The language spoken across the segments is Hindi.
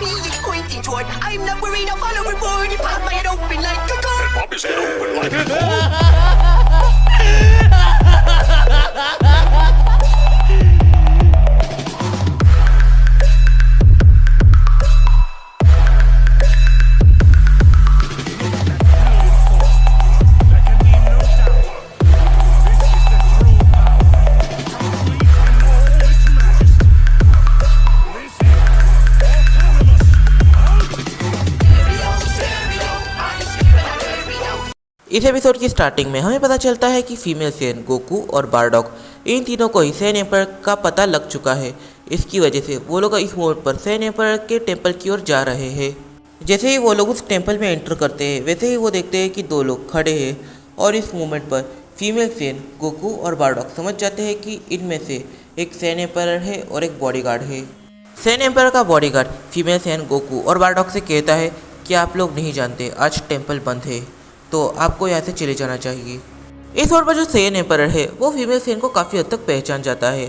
me is pointing toward. I'm not worried, I'll follow report. You pop my head open like a gun. Pop his head open like a gun. इस एपिसोड की स्टार्टिंग में हमें पता चलता है कि फीमेल सेन, गोकू और बारडॉक इन तीनों को ही सैन एम्परर का पता लग चुका है। इसकी वजह से वो लोग इस मोड पर सैन एम्परर के टेम्पल की ओर जा रहे हैं। जैसे ही वो लोग उस टेम्पल में एंटर करते हैं वैसे ही वो देखते हैं कि दो लोग खड़े हैं और इस मोमेंट पर फीमेल सेन, गोकू और बारडॉक समझ जाते हैं कि इनमें से एक सैन एम्परर है और एक बॉडीगार्ड है। सैन एम्परर का बॉडीगार्ड फीमेल सेन, गोकू और बारडॉक से कहता है कि आप लोग नहीं जानते आज टेम्पल बंद है, तो आपको यहाँ से चले जाना चाहिए। इस मोड पर जो सैन एम्परर है वो फीमेल सेन को काफ़ी हद तक पहचान जाता है।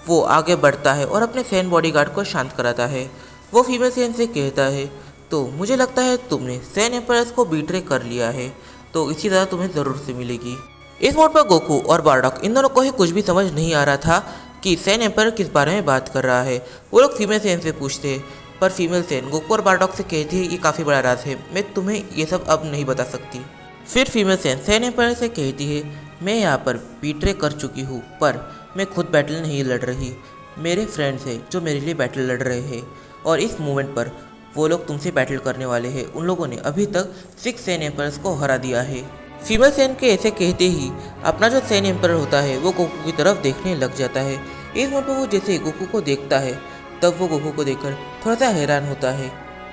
वो आगे बढ़ता है और अपने सैन बॉडीगार्ड को शांत कराता है। वो फीमेल सेन से कहता है, तो मुझे लगता है तुमने सैन एम्परर्स को बीट्रे कर लिया है, तो इसी तरह तुम्हें ज़रूर से मिलेगी। इस मोड पर गोकू और बारडॉक इन दोनों को ही कुछ भी समझ नहीं आ रहा था कि सैन एम्परर किस बारे में बात कर रहा है। वो लोग फीमेल सेन से पूछते हैं, पर फीमेल सेन गोकू और बारडॉक से कहती है ये काफ़ी बड़ा राज है, मैं तुम्हें ये सब अब नहीं बता सकती। फिर फीमेल सेन सैन एम्परर से कहती है, मैं यहाँ पर बीट्रे कर चुकी हूँ, पर मैं खुद बैटल नहीं लड़ रही, मेरे फ्रेंड्स हैं जो मेरे लिए बैटल लड़ रहे हैं और इस मोमेंट पर वो लोग तुमसे बैटल करने वाले हैं। उन लोगों ने अभी तक 6 सैन एम्परर्स को हरा दिया है। फीमेल सेन के ऐसे कहते ही अपना जो सैन एम्परर होता है वो गोकू की तरफ देखने लग जाता है। इस मोड पर वो जैसे गोकू को देखता है तब वो गोकू को देखकर थोड़ा सा हैरान होता है,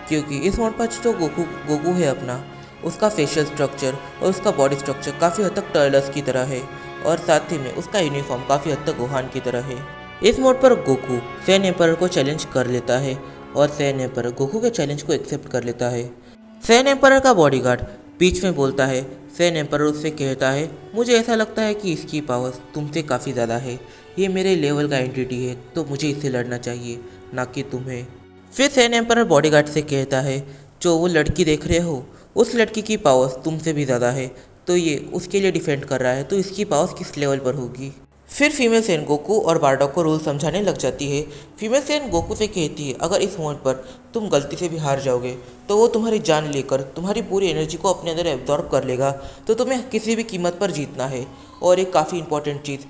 क्योंकि इस मोड पर जो गोकू है अपना, उसका फेशियल स्ट्रक्चर और उसका बॉडी स्ट्रक्चर काफ़ी हद तक टर्टल्स की तरह है और साथ ही में उसका यूनिफॉर्म काफ़ी हद तक गोहान की तरह है। इस मोड पर गोकू सैन एम्परर को चैलेंज कर लेता है और सैन एम्परर गोकू के चैलेंज को एक्सेप्ट कर लेता है। सैन एम्परर का बॉडीगार्ड बीच में बोलता है। सैन एम्परर उससे कहता है, मुझे ऐसा लगता है कि इसकी पावर्स तुमसे काफ़ी ज़्यादा है, ये मेरे लेवल का एंटिटी है, तो मुझे इससे लड़ना चाहिए, ना कि तुम्हें। फिर सैन एम्परर बॉडीगार्ड से कहता है, जो वो लड़की देख रहे हो उस लड़की की पावर्स तुमसे भी ज़्यादा है, तो ये उसके लिए डिफेंड कर रहा है, तो इसकी पावर्स किस लेवल पर होगी। फिर फीमेल सेन गोकू और बारडॉक को रूल समझाने लग जाती है। फीमेल सेन गोकू से कहती है, अगर इस मोमेंट पर तुम गलती से भी हार जाओगे तो वो तुम्हारी जान लेकर तुम्हारी पूरी एनर्जी को अपने अंदर एब्जॉर्ब कर लेगा, तो तुम्हें किसी भी कीमत पर जीतना है। और एक काफ़ी इंपॉर्टेंट चीज़,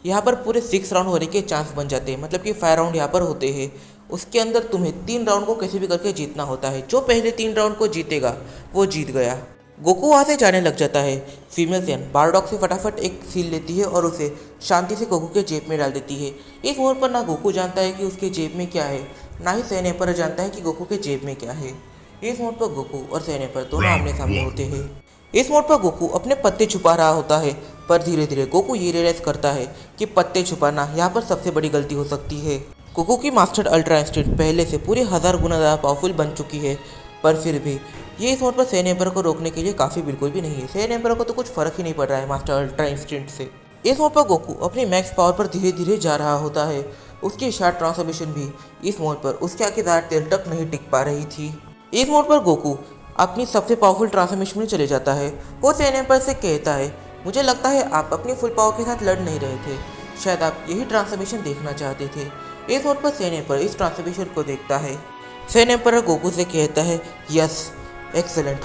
यहाँ पर पूरे 6 राउंड होने के चांस बन जाते हैं, मतलब कि 5 राउंड यहाँ पर होते हैं। उसके अंदर तुम्हें 3 राउंड को कैसे भी करके जीतना होता है। जो पहले 3 राउंड को जीतेगा वो जीत गया। गोकू वहाँ से जाने लग जाता है। फीमेल सेन बारडॉक से फटाफट एक सील लेती है और उसे शांति से गोकू के जेब में डाल देती है। इस मोड़ पर ना गोकू जानता है कि उसके जेब में क्या है, ना ही सैन एम्परर जानता है कि गोकू के जेब में क्या है। इस मोड़ पर गोकू और सैन एम्परर दोनों आमने सामने होते हैं। इस मोड़ पर गोकू अपने पत्ते छुपा रहा होता है, पर धीरे धीरे गोकू ये रियलाइज करता है कि पत्ते छुपाना यहाँ पर सबसे बड़ी गलती हो सकती है। गोकू की मास्टर्ड अल्ट्रा इंस्टिंक्ट पहले से पूरे 1000 गुना ज़्यादा पावरफुल बन चुकी है, पर फिर भी ये इस मोड पर सैन एम्परर को रोकने के लिए काफ़ी बिल्कुल भी नहीं है। सैन एम्परर को तो कुछ फर्क ही नहीं पड़ रहा है मास्टर अल्ट्रा इंस्टिंक्ट से। इस मोड पर गोकू अपनी मैक्स पावर पर धीरे धीरे जा रहा होता है। उसकी शार्ट ट्रांसफॉर्मेशन भी इस मोड पर उसके आगे ज़्यादा देर तक नहीं टिक पा रही थी। इस मोड पर गोकू अपनी सबसे पावरफुल ट्रांसफॉर्मेशन में चले जाता है। वो सैन एम्परर से कहता है, मुझे लगता है आप अपनी फुल पावर के साथ लड़ नहीं रहे थे, शायद आप यही ट्रांसफॉर्मेशन देखना चाहते थे। इस मोड पर सैन एम्परर इस ट्रांसफॉर्मेशन को देखता है। सैन एम्परर गोकू से कहता है, यस एक्सेलेंट,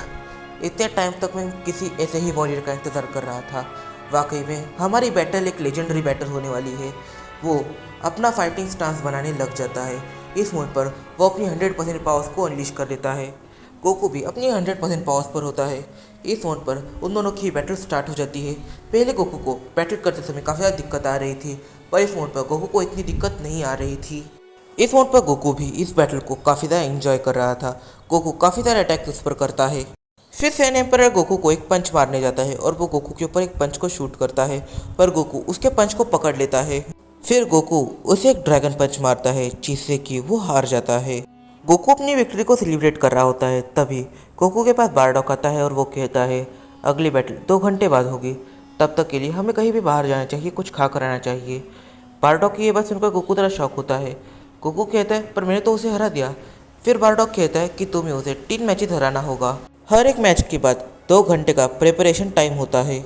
इतने टाइम तक मैं किसी ऐसे ही वॉरियर का इंतज़ार कर रहा था। वाकई में हमारी बैटल एक लेजेंडरी बैटल होने वाली है। वो अपना फाइटिंग स्टांस बनाने लग जाता है। इस मोड पर वो अपनी 100% पावर्स को अनलीश कर देता है। गोकू भी अपनी 100% पावर्स पर होता है। इस मोड पर उन दोनों की बैटल स्टार्ट हो जाती है। पहले गोकू को बैटल करते समय काफ़ी ज़्यादा दिक्कत आ रही थी, पर इस मोड पर गोकू को इतनी दिक्कत नहीं आ रही थी। इस मोड पर गोकू भी इस बैटल को काफ़ी ज़्यादा एंजॉय कर रहा था। गोकू काफ़ी सारे अटैक्स उस पर करता है। फिर सैन एम्परर गोकू को एक पंच मारने जाता है और वो गोकू के ऊपर एक पंच को शूट करता है, पर गोकू उसके पंच को पकड़ लेता है। फिर गोकू उसे एक ड्रैगन पंच मारता है, जिससे कि वो हार जाता है। गोकू अपनी विक्ट्री को सेलिब्रेट कर रहा होता है, तभी गोकू के पास बारडॉक आता है और वो कहता है, अगली बैटल 2 घंटे बाद होगी, तब तक के लिए हमें कहीं भी बाहर जाना चाहिए, कुछ खा कर आना चाहिए। बारडॉक की ये बात सुनकर गोकू थोड़ा शॉक होता है। गोकू कहता है, पर मैंने तो उसे हरा दिया। फिर बारडॉग कहता है कि तुम्हें उसे 3 मैचेस हराना होगा। हर एक मैच के बाद 2 घंटे का प्रिपरेशन टाइम होता है।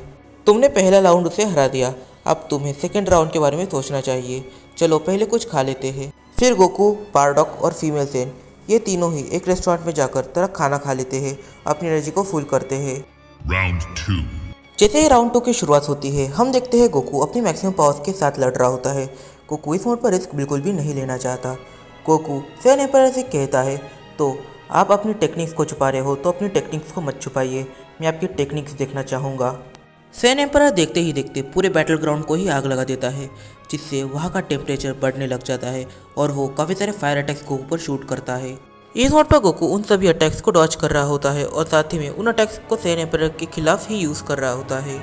तुमने पहला राउंड उसे हरा दिया, अब तुम्हें सेकंड राउंड के बारे में सोचना चाहिए। चलो पहले कुछ खा लेते हैं। फिर गोकू, बारडॉग और फीमेल सेन ये तीनों ही एक रेस्टोरेंट में जाकर तरह खाना खा लेते हैं, अपनी एनर्जी को फुल करते हैं। Round 2. जैसे ही राउंड 2 की शुरुआत होती है, हम देखते हैं गोकू अपनी मैक्सिमम पावर्स के साथ लड़ रहा होता है। गोकू इस मोड पर रिस्क बिल्कुल भी नहीं लेना चाहता। गोकू सैन एम्परर से कहता है, तो आप अपनी टेक्निक्स को छुपा रहे हो तो अपनी टेक्निक्स को मत छुपाइए, मैं आपकी टेक्निक्स देखना चाहूँगा। सैन एम्परर देखते ही देखते पूरे बैटल ग्राउंड को ही आग लगा देता है, जिससे वहाँ का टेम्परेचर बढ़ने लग जाता है और वो काफ़ी सारे फायर अटैक्स गोकू पर शूट करता है। इस मोड पर गोकू उन सभी अटैक्स को डॉज कर रहा होता है और साथ ही में उन अटैक्स को सैन एम्परर के खिलाफ ही यूज़ कर रहा होता है।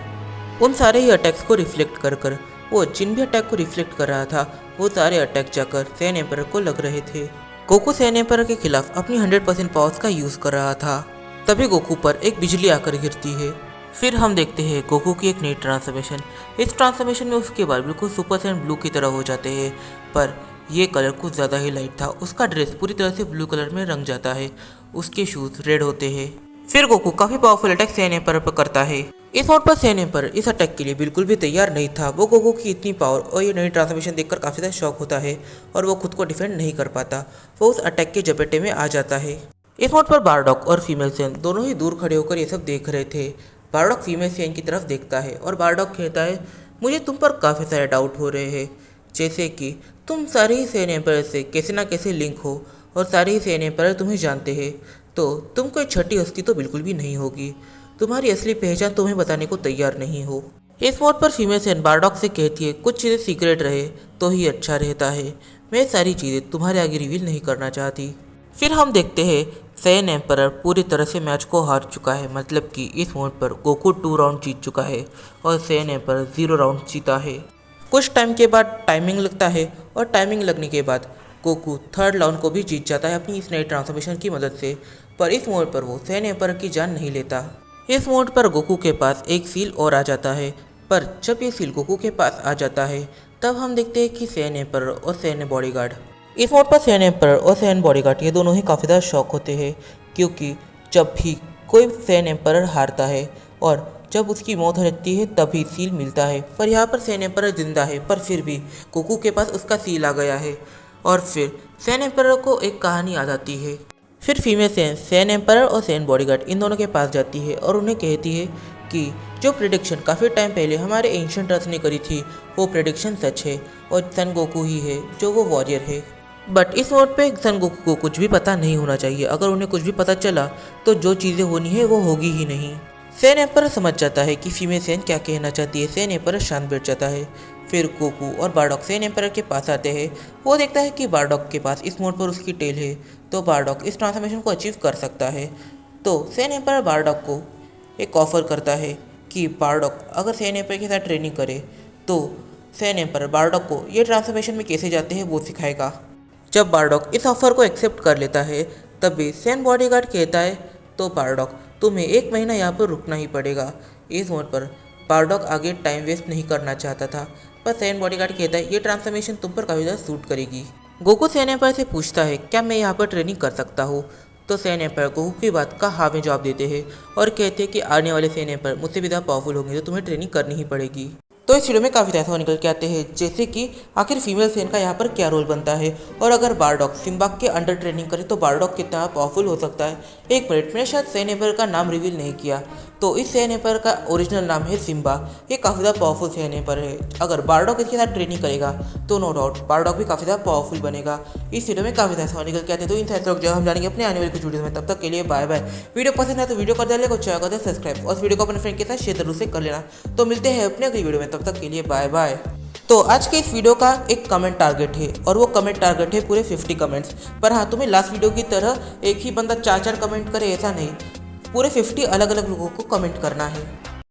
उन सारे ही अटैक्स को रिफ्लेक्ट कर कर वो जिन भी अटैक को रिफ्लेक्ट कर रहा था वो सारे अटैक जाकर सैन एम्परर को लग रहे थे। गोकू सैन एम्परर के खिलाफ अपनी 100% पावर्स का यूज़ कर रहा था। तभी गोकू पर एक बिजली आकर गिरती है। फिर हम देखते हैं गोकू की एक नई ट्रांसफॉर्मेशन। इस ट्रांसफॉर्मेशन में उसके बाल बिल्कुल सुपर सैन ब्लू की तरह हो जाते हैं, पर ये कलर कुछ ज़्यादा ही लाइट था। उसका ड्रेस पूरी तरह से ब्लू कलर में रंग जाता है, उसके शूज़ रेड होते हैं। फिर गोकू काफ़ी पावरफुल अटैक सैन एम्परर पर करता है। इस मोड पर सैन एम्परर इस अटैक के लिए बिल्कुल भी तैयार नहीं था। वो गोकू की इतनी पावर और ये नई ट्रांसफॉर्मेशन देखकर काफ़ी ज़्यादा शॉक होता है और वो खुद को डिफेंड नहीं कर पाता। वो उस अटैक के जपेटे में आ जाता है। इस मोड पर बारडॉग और फीमेल सेन दोनों ही दूर खड़े होकर ये सब देख रहे थे। बारडॉग फीमेल सेन की तरफ देखता है और बारडॉग कहता है, मुझे तुम पर काफ़ी सारे डाउट हो रहे हैं, जैसे कि तुम सारे ही सैन एम्परर से कैसे ना कैसे लिंक हो और सारे ही सैन एम्परर तुम्हें जानते हैं, तो तुम कोई छठी हस्ती तो बिल्कुल भी नहीं होगी। तुम्हारी असली पहचान तुम्हें बताने को तैयार नहीं हो। इस मोड पर फीमेल सेन बारडॉग से कहती है, कुछ चीज़ें सीक्रेट रहे तो ही अच्छा रहता है, मैं सारी चीज़ें तुम्हारे आगे रिवील नहीं करना चाहती। फिर हम देखते हैं सैन एम्परर पूरी तरह से मैच को हार चुका है, मतलब कि इस मोड पर गोकू 2 राउंड जीत चुका है और सैन एम्परर 0 राउंड जीता है। कुछ टाइम के बाद टाइमिंग लगता है और टाइमिंग लगने के बाद गोकू 3rd राउंड को भी जीत जाता है अपनी इस नई ट्रांसफॉर्मेशन की मदद से, पर इस मोड पर वो सैन एम्परर की जान नहीं लेता। इस मोड पर गोकू के पास एक सील और आ जाता है, पर जब ये सील गोकू के पास आ जाता है तब हम देखते हैं कि सैन एम्परर और सैन बॉडीगार्ड। इस मोड पर सैन एम्परर और सैन बॉडीगार्ड ये दोनों ही काफ़ी ज़्यादा शॉक होते हैं, क्योंकि जब भी कोई सैन एम्परर हारता है और जब उसकी मौत हो जाती है तभी सील मिलता है, पर यहाँ पर सैन एम्परर जिंदा है, पर फिर भी गोकू के पास उसका सील आ गया है। और फिर सैन एम्परर को एक कहानी याद आती है। फिर फीमेल सेन सैन एम्परर और सैन बॉडीगार्ड इन दोनों के पास जाती है और उन्हें कहती है कि जो प्रेडिक्शन काफ़ी टाइम पहले हमारे एंशिएंट अर्थ ने करी थी वो प्रेडिक्शन सच है और सन गोकू ही है जो वो वॉरियर है। बट इस मोड पे सन गोकू को कुछ भी पता नहीं होना चाहिए। अगर उन्हें कुछ भी पता चला तो जो चीज़ें होनी है वो होगी ही नहीं। सैन एम्परर समझ जाता है कि फीमेल सेन क्या कहना चाहती है। सैन एम्परर शांत बैठ जाता है। फिर गोकू और बारडॉग सैन एम्परर के पास आते हैं। वो देखता है कि बारडॉग के पास इस मोड पर उसकी टेल है, तो बारडॉग इस ट्रांसफॉर्मेशन को अचीव कर सकता है। तो सैन एम्परर बारडॉग को एक ऑफर करता है कि बारडॉग अगर सैन एम्परर के साथ ट्रेनिंग करे तो सैन एम्परर बारडॉग को ये ट्रांसफॉर्मेशन में कैसे जाते हैं वो सिखाएगा। जब बारडॉग इस ऑफर को एक्सेप्ट कर लेता है तभी सैन बॉडीगार्ड कहता है, तो बारडॉग तुम्हें 1 महीना यहाँ पर रुकना ही पड़ेगा। इस मोड पर बारडॉग आगे टाइम वेस्ट नहीं करना चाहता था, पर सैन बॉडीगार्ड कहता है ये ट्रांसफॉर्मेशन तुम पर काफ़ी ज़्यादा सूट करेगी। गोकू सैन एम्परर से पूछता है, क्या मैं यहाँ पर ट्रेनिंग कर सकता हूँ? तो सैन एम्परर गोकू की बात का हाँ में जवाब देते हैं और कहते हैं कि आने वाले सैन एम्परर मुझसे भी ज़्यादा पावरफुल होंगे तो तुम्हें ट्रेनिंग करनी ही पड़ेगी। तो इस वीडियो में काफ़ी ऐसा निकल के आते हैं, जैसे कि आखिर फीमेल सेन का यहाँ पर क्या रोल बनता है और अगर बारडॉग सिम्बा के अंडर ट्रेनिंग करे तो बारडॉग कितना पावरफुल हो सकता है। एक मिनट, मैंने शायद सैन एम्परर का नाम रिवील नहीं किया, तो इस सैन एम्परर का ओरिजिनल नाम है सिम्बा। ये काफ़ी ज़्यादा पावरफुल सैन एम्परर है। अगर बारडॉग इसके साथ ट्रेनिंग करेगा तो नो डाउट बारडॉग भी काफ़ी ज़्यादा पावरफुल बनेगा। इस वीडियो में काफ़ी ऐसा निकल के आते हैं। तो इन सारे लोग जो हम जानेंगे अपने आने वाली कुछ वीडियो में। तब तक के लिए बाय बाय। वीडियो पसंद है तो वीडियो कर दे, चैनल कर दे सब्सक्राइब और वीडियो को अपने फ्रेंड के साथ शेयर जरूर से कर लेना। तो मिलते हैं अपने अगली वीडियो में, तब तक के लिए बाय बाय। तो आज के इस वीडियो का एक कमेंट टारगेट है और वो कमेंट टारगेट है पूरे 50 कमेंट्स। पर हाँ, तुम्हें लास्ट वीडियो की तरह एक ही बंदा 4-4 कमेंट करे ऐसा नहीं, पूरे 50 अलग अलग लोगों को कमेंट करना है।